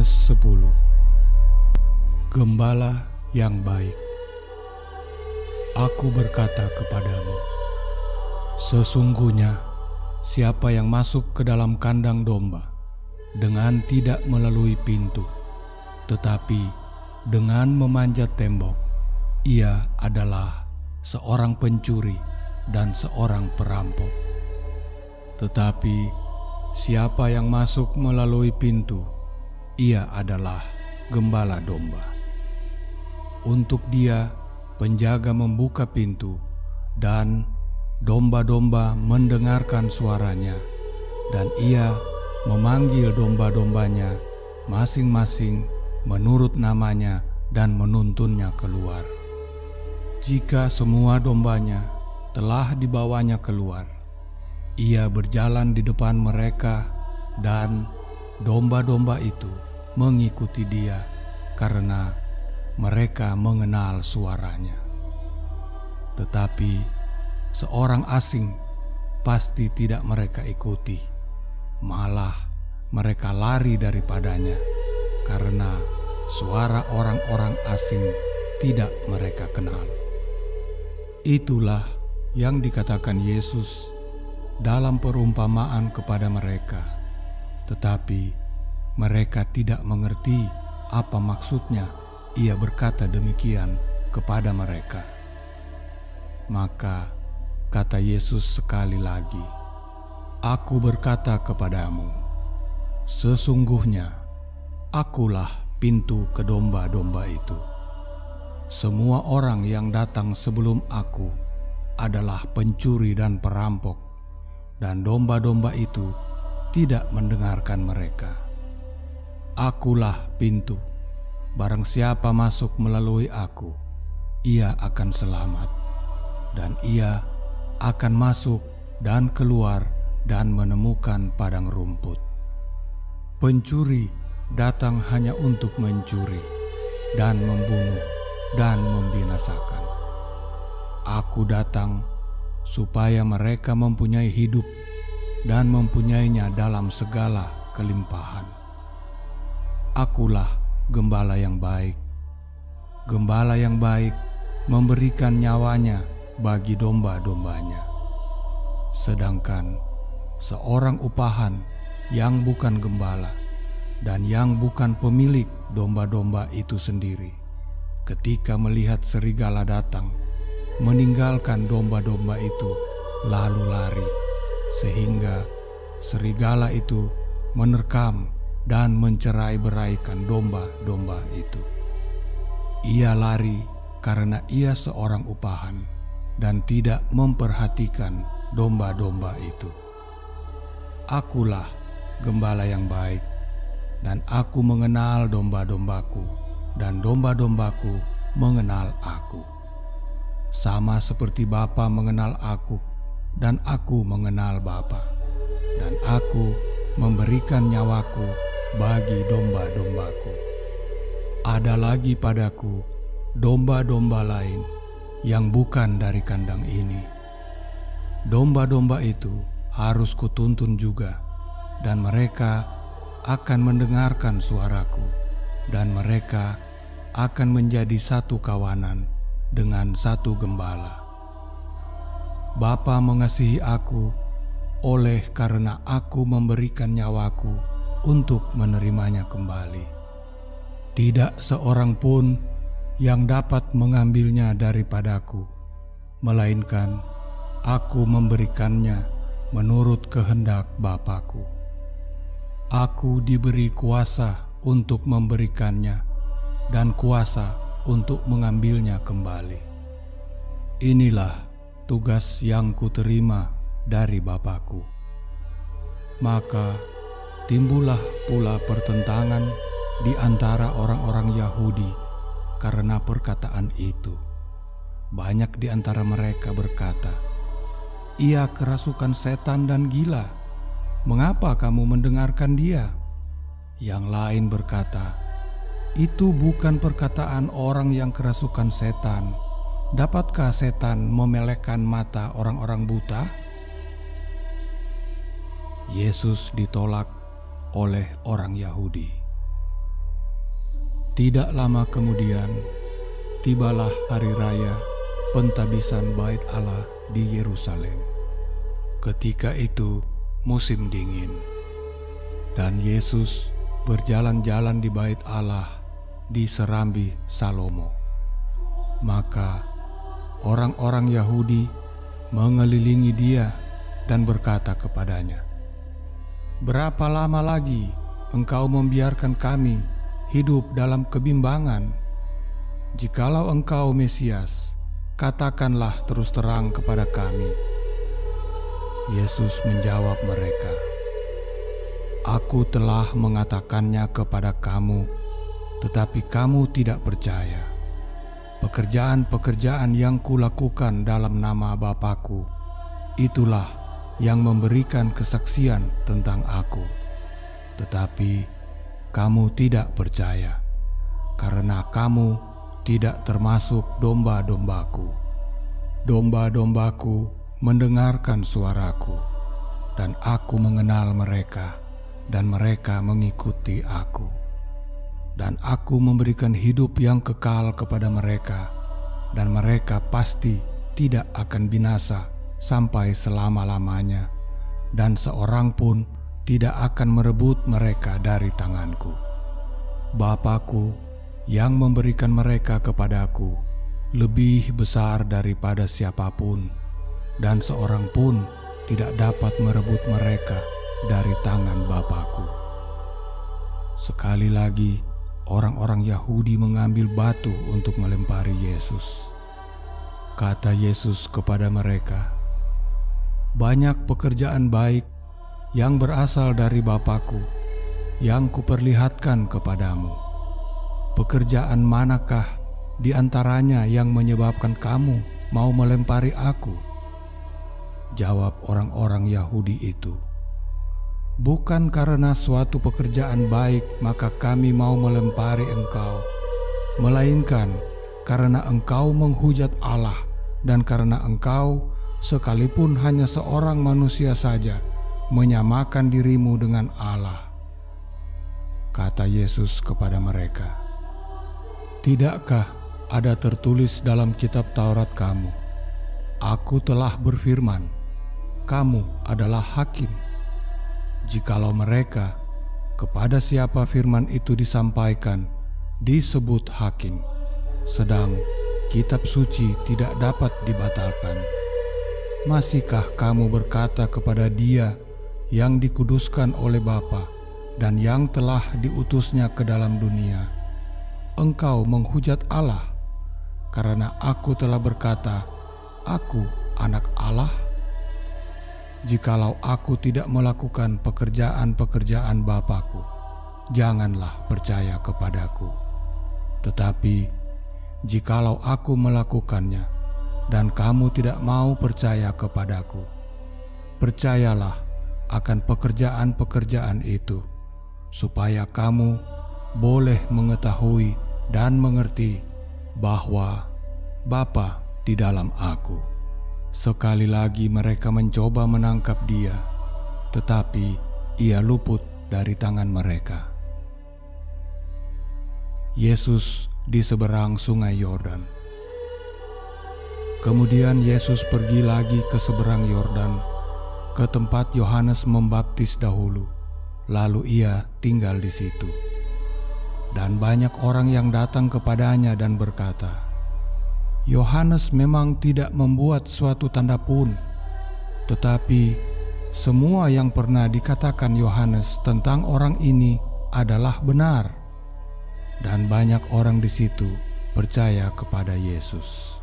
Yohanes 10. Gembala yang baik. Aku berkata kepadamu, sesungguhnya siapa yang masuk ke dalam kandang domba dengan tidak melalui pintu, tetapi dengan memanjat tembok, ia adalah seorang pencuri dan seorang perampok. Tetapi siapa yang masuk melalui pintu, ia adalah gembala domba. Untuk dia, penjaga membuka pintu, dan domba-domba mendengarkan suaranya, dan ia memanggil domba-dombanya masing-masing menurut namanya dan menuntunnya keluar. Jika semua dombanya telah dibawanya keluar, ia berjalan di depan mereka, dan domba-domba itu mengikuti dia karena mereka mengenal suaranya. Tetapi seorang asing pasti tidak mereka ikuti, malah mereka lari daripadanya karena suara orang-orang asing tidak mereka kenal. Itulah yang dikatakan Yesus dalam perumpamaan kepada mereka, tetapi mereka tidak mengerti apa maksudnya ia berkata demikian kepada mereka. Maka kata Yesus sekali lagi, Aku berkata kepadamu, sesungguhnya Akulah pintu ke domba-domba itu. Semua orang yang datang sebelum Aku adalah pencuri dan perampok, dan domba-domba itu tidak mendengarkan mereka. Akulah pintu. Barang siapa masuk melalui Aku, ia akan selamat, dan ia akan masuk dan keluar dan menemukan padang rumput. Pencuri datang hanya untuk mencuri dan membunuh dan membinasakan. Aku datang supaya mereka mempunyai hidup dan mempunyainya dalam segala kelimpahan. Akulah gembala yang baik. Gembala yang baik memberikan nyawanya bagi domba-dombanya. Sedangkan seorang upahan yang bukan gembala dan yang bukan pemilik domba-domba itu sendiri, ketika melihat serigala datang, meninggalkan domba-domba itu lalu lari, sehingga serigala itu menerkam dan mencerai-beraikan domba-domba itu. Ia lari karena ia seorang upahan dan tidak memperhatikan domba-domba itu. Akulah gembala yang baik, dan Aku mengenal domba-dombaku, dan domba-dombaku mengenal Aku. Sama seperti Bapa mengenal Aku, dan Aku mengenal Bapa, dan Aku memberikan nyawaku bagi domba-dombaku. Ada lagi padaku domba-domba lain yang bukan dari kandang ini. Domba-domba itu harus kutuntun juga, dan mereka akan mendengarkan suaraku, dan mereka akan menjadi satu kawanan dengan satu gembala. Bapa mengasihi Aku oleh karena Aku memberikan nyawaku untuk menerimanya kembali. Tidak seorang pun yang dapat mengambilnya daripadaku, melainkan Aku memberikannya menurut kehendak Bapa-Ku. Aku diberi kuasa untuk memberikannya dan kuasa untuk mengambilnya kembali. Inilah tugas yang kuterima dari Bapa-Ku. Maka timbullah pula pertentangan di antara orang-orang Yahudi karena perkataan itu. Banyak di antara mereka berkata, Ia kerasukan setan dan gila. Mengapa kamu mendengarkan dia? Yang lain berkata, Itu bukan perkataan orang yang kerasukan setan. Dapatkah setan memelekkan mata orang-orang buta? Yesus ditolak oleh orang Yahudi. Tidak lama kemudian, tibalah hari raya pentabisan Bait Allah di Yerusalem. Ketika itu musim dingin, dan Yesus berjalan-jalan di Bait Allah di Serambi Salomo. Maka orang-orang Yahudi mengelilingi dia dan berkata kepadanya, "Berapa lama lagi engkau membiarkan kami hidup dalam kebimbangan? Jikalau engkau Mesias, katakanlah terus terang kepada kami." Yesus menjawab mereka, "Aku telah mengatakannya kepada kamu, tetapi kamu tidak percaya. Pekerjaan-pekerjaan yang kulakukan dalam nama Bapa-Ku, itulah yang memberikan kesaksian tentang Aku. Tetapi kamu tidak percaya, karena kamu tidak termasuk domba-dombaku. Domba-dombaku mendengarkan suaraku, dan Aku mengenal mereka, dan mereka mengikuti Aku. Dan Aku memberikan hidup yang kekal kepada mereka, dan mereka pasti tidak akan binasa sampai selama-lamanya, dan seorang pun tidak akan merebut mereka dari tanganku. Bapa-Ku yang memberikan mereka kepadaku lebih besar daripada siapapun, dan seorang pun tidak dapat merebut mereka dari tangan Bapa-Ku." Sekali lagi, orang-orang Yahudi mengambil batu untuk melempari Yesus. Kata Yesus kepada mereka, "Banyak pekerjaan baik yang berasal dari Bapa-Ku yang kuperlihatkan kepadamu. Pekerjaan manakah di antaranya yang menyebabkan kamu mau melempari Aku?" Jawab orang-orang Yahudi itu, "Bukan karena suatu pekerjaan baik maka kami mau melempari engkau, melainkan karena engkau menghujat Allah, dan karena engkau, sekalipun hanya seorang manusia saja, menyamakan dirimu dengan Allah." Kata Yesus kepada mereka, "Tidakkah ada tertulis dalam kitab Taurat kamu, Aku telah berfirman, kamu adalah hakim? Jikalau mereka, kepada siapa firman itu disampaikan, disebut hakim, sedang kitab suci tidak dapat dibatalkan, masihkah kamu berkata kepada Dia yang dikuduskan oleh Bapa dan yang telah diutusnya ke dalam dunia, engkau menghujat Allah, karena Aku telah berkata, Aku anak Allah? Jikalau Aku tidak melakukan pekerjaan-pekerjaan Bapa-Ku, janganlah percaya kepadaku. Tetapi jikalau Aku melakukannya dan kamu tidak mau percaya kepadaku, percayalah akan pekerjaan-pekerjaan itu, supaya kamu boleh mengetahui dan mengerti bahwa Bapa di dalam Aku." Sekali lagi mereka mencoba menangkap Dia, tetapi Ia luput dari tangan mereka. Yesus di seberang Sungai Yordan. Kemudian Yesus pergi lagi ke seberang Yordan, ke tempat Yohanes membaptis dahulu, lalu Ia tinggal di situ. Dan banyak orang yang datang kepadanya dan berkata, "Yohanes memang tidak membuat suatu tanda pun, tetapi semua yang pernah dikatakan Yohanes tentang orang ini adalah benar." Dan banyak orang di situ percaya kepada Yesus.